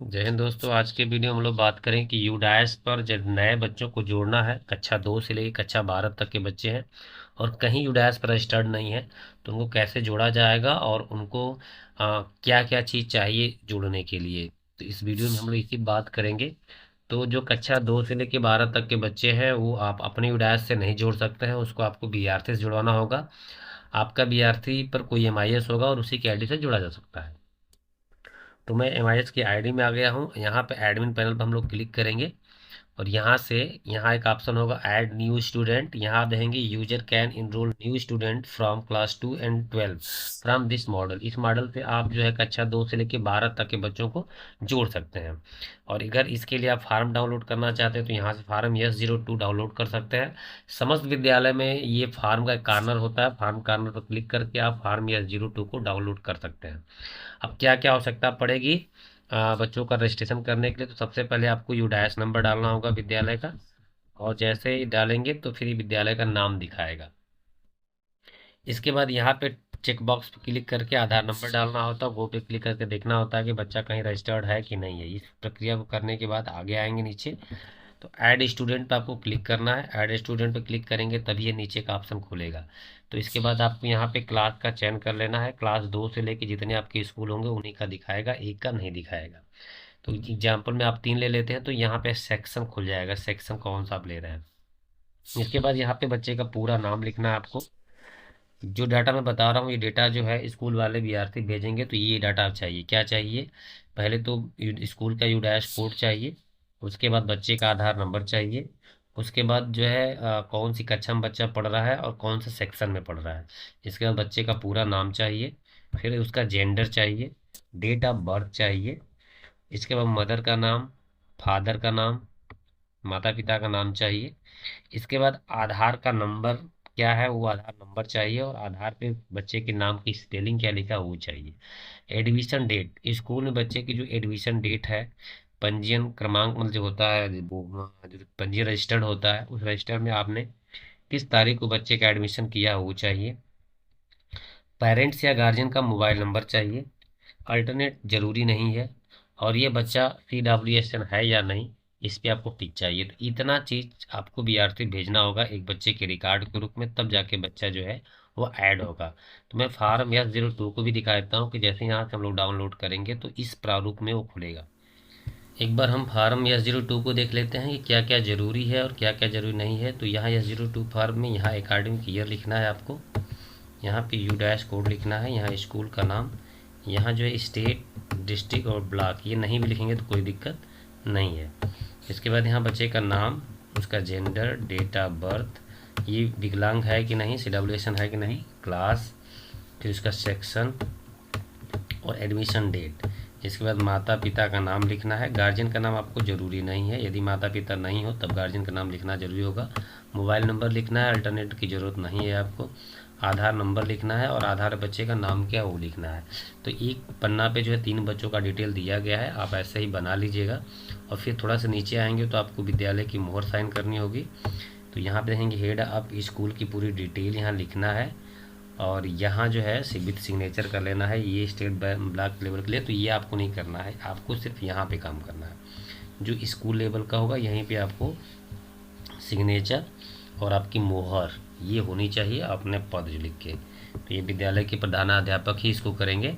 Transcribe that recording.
जय हिंद दोस्तों। आज के वीडियो में हम लोग बात करें कि यूडाइस पर जब नए बच्चों को जोड़ना है, कक्षा 2 से लेकर कक्षा 12 तक के बच्चे हैं और कहीं यूडाइस पर रजिस्टर्ड नहीं है, तो उनको कैसे जोड़ा जाएगा और उनको क्या क्या चीज़ चाहिए जोड़ने के लिए। तो इस वीडियो में हम लोग इसी बात करेंगे। तो जो कक्षा 2 से लेकर 12 तक के बच्चे हैं वो आप अपने यूडाइस से नहीं जोड़ सकते हैं, उसको आपको बीआरसी से जुड़वाना होगा। आपका बीआरसी पर कोई एमआईएस होगा और उसी की आईडी से जोड़ा जा सकता है। तो मैं एमआईएस की आईडी में आ गया हूँ। यहाँ पे एडमिन पैनल पर हम लोग क्लिक करेंगे और यहाँ से यहाँ एक ऑप्शन होगा ऐड न्यू स्टूडेंट। यहाँ आप देखेंगे user can enrol new student from class 2 and 12 from this model. इस मॉडल से आप जो है कक्षा 2 से लेकर 12 तक के बच्चों को जोड़ सकते हैं। और अगर इसके लिए आप फार्म डाउनलोड करना चाहते हैं तो यहाँ से फार्म S02 डाउनलोड कर सकते हैं। समस्त विद्यालय में ये फार्म का कार्नर होता है, फार्म कार्नर पर क्लिक करके आप फार्म S02 को डाउनलोड कर सकते हैं। अब क्या क्या आवश्यकता पड़ेगी बच्चों का रजिस्ट्रेशन करने के लिए, तो सबसे पहले आपको यूडाइस नंबर डालना होगा विद्यालय का। और जैसे ही डालेंगे तो फिर ये विद्यालय का नाम दिखाएगा। इसके बाद यहाँ पे चेक बॉक्स पे क्लिक करके आधार नंबर डालना होता है, वो पे क्लिक करके देखना होता है कि बच्चा कहीं रजिस्टर्ड है कि नहीं है। इस प्रक्रिया को करने के बाद आगे आएंगे नीचे, तो ऐड स्टूडेंट पे आपको क्लिक करना है। ऐड स्टूडेंट पे क्लिक करेंगे तभी ये नीचे का ऑप्शन खुलेगा। तो इसके बाद आपको यहाँ पे क्लास का चयन कर लेना है। क्लास 2 से लेके जितने आपके स्कूल होंगे उन्हीं का दिखाएगा, एक का नहीं दिखाएगा। तो एग्जाम्पल में आप 3 ले लेते हैं तो यहाँ पे सेक्शन खुल जाएगा, सेक्शन कौन सा आप ले रहे हैं। इसके बाद यहाँ पे बच्चे का पूरा नाम लिखना है आपको। जो डाटा मैं बता रहा हूँ ये डेटा जो है स्कूल वाले विद्यार्थी भेजेंगे, तो ये डाटा आप चाहिए। क्या चाहिए? पहले तो स्कूल का यूडैश कोड चाहिए। उसके बाद बच्चे का आधार नंबर चाहिए। उसके बाद जो है कौन सी कक्षा में बच्चा पढ़ रहा है और कौन से सेक्शन में पढ़ रहा है। इसके बाद बच्चे का पूरा नाम चाहिए। फिर उसका जेंडर चाहिए, डेट ऑफ बर्थ चाहिए। इसके बाद मदर का नाम, फादर का नाम, माता पिता का नाम चाहिए। इसके बाद आधार का नंबर क्या है, वो आधार नंबर चाहिए। और आधार पे बच्चे के नाम की स्पेलिंग क्या लिखा है वो चाहिए। एडमिशन डेट, स्कूल में बच्चे की जो एडमिशन डेट है, पंजीयन क्रमांक मतलब जो होता है वो जो पंजीयन रजिस्टर्ड होता है, उस रजिस्टर में आपने किस तारीख को बच्चे का एडमिशन किया वो चाहिए। पेरेंट्स या गार्जियन का मोबाइल नंबर चाहिए, अल्टरनेट जरूरी नहीं है। और ये बच्चा CWSN है या नहीं, इस पे आपको टिक चाहिए। तो इतना चीज आपको बीआरसी भेजना होगा एक बच्चे के रिकॉर्ड के रूप में, तब जाके बच्चा जो है वो ऐड होगा। तो मैं फार्म S02 को भी दिखा देता हूँ कि जैसे यहाँ से हम लोग डाउनलोड करेंगे तो इस प्रारूप में वो खुलेगा। एक बार हम फार्म S02 को देख लेते हैं कि क्या क्या जरूरी है और क्या क्या जरूरी नहीं है। तो यहाँ S02 फार्म में यहाँ एकेडमिक ईयर लिखना है आपको, यहाँ पे U- कोड लिखना है, यहाँ स्कूल का नाम, यहाँ जो है स्टेट, डिस्ट्रिक्ट और ब्लॉक, ये नहीं भी लिखेंगे तो कोई दिक्कत नहीं है। इसके बाद यहाँ बच्चे का नाम, उसका जेंडर, डेट ऑफ बर्थ, ये विकलांग है कि नहीं, CWSN है कि नहीं, क्लास, फिर उसका सेक्शन और एडमिशन डेट। इसके बाद माता पिता का नाम लिखना है। गार्जियन का नाम आपको ज़रूरी नहीं है, यदि माता पिता नहीं हो तब गार्जियन का नाम लिखना जरूरी होगा। मोबाइल नंबर लिखना है, अल्टरनेट की ज़रूरत नहीं है आपको। आधार नंबर लिखना है और आधार बच्चे का नाम क्या वो लिखना है। तो एक पन्ना पे जो है 3 बच्चों का डिटेल दिया गया है, आप ऐसे ही बना लीजिएगा। और फिर थोड़ा सा नीचे आएंगे तो आपको विद्यालय की मोहर साइन करनी होगी। तो यहाँ पे देखेंगे हेड आप स्कूल की पूरी डिटेल यहाँ लिखना है। और यहाँ जो है विथ सिग्नेचर कर लेना है, ये स्टेट ब्लॉक लेवल के लिए। तो ये आपको नहीं करना है, आपको सिर्फ यहाँ पे काम करना है। जो स्कूल लेवल का होगा यहीं पे आपको सिग्नेचर और आपकी मोहर ये होनी चाहिए अपने पद जो लिख के। तो ये विद्यालय के प्रधानाध्यापक ही इसको करेंगे।